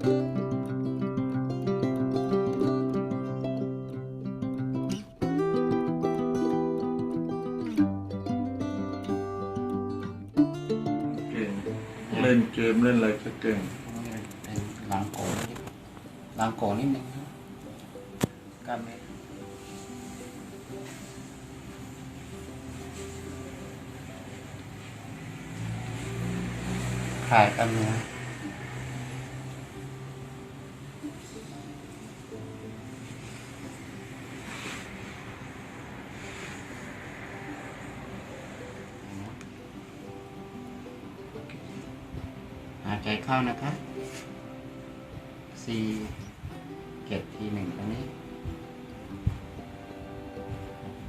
เล่นเกมเล่นอะไรก็เก่งเป็นล้างโกงนิดนึงครับกล้ามเนื้อคลายกล้ามเนื้อหายใจเข้านะครับ4 เก็บที1ตรงนี้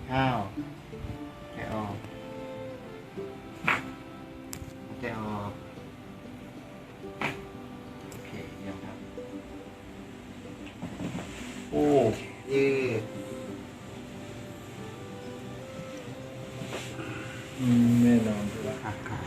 เข้าใจออกใจออกโอเคเดี๋ยวครับโอ้ยืดแน่นอนเลย หักขา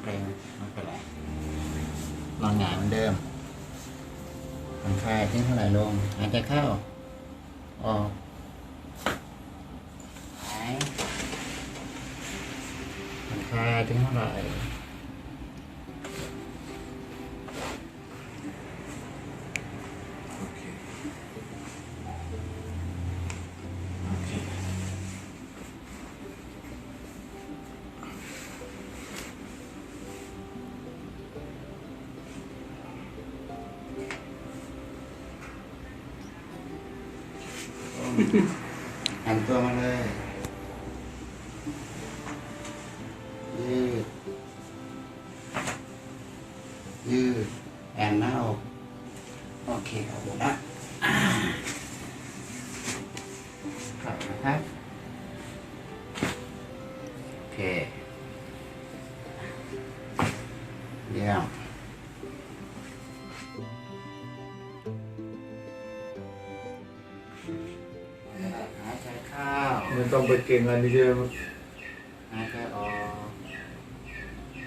เพลงไม่เป็นไรลองหงายเหมือนเดิมผ่อนคลายทิ้งเท่าไหร่ลงหายใจเข้าออกหายผ่อนคลายทิ้งเท่าไหร่โอเคหันตัวมาเลยยืดแอนหน้าอกโอเคเอาละกลับนะครับโอเคเยี่ยมหายใจเข้าไม่ต้องไปเก่งอะไรเยอะหายใจออก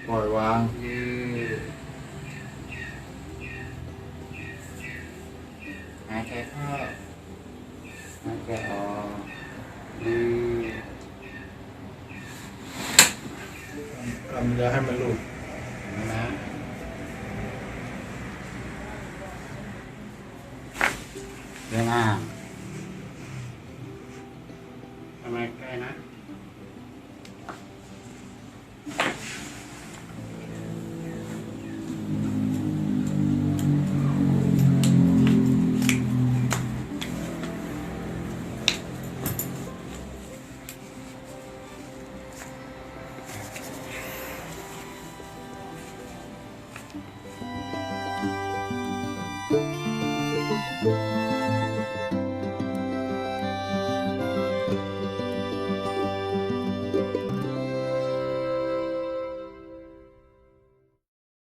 ปล่อยวางยืดหายใจเข้าหายใจออกยืดทำอย่าให้มันหลุดนะเรื่องอ่างทำไมใกล้นะThank you.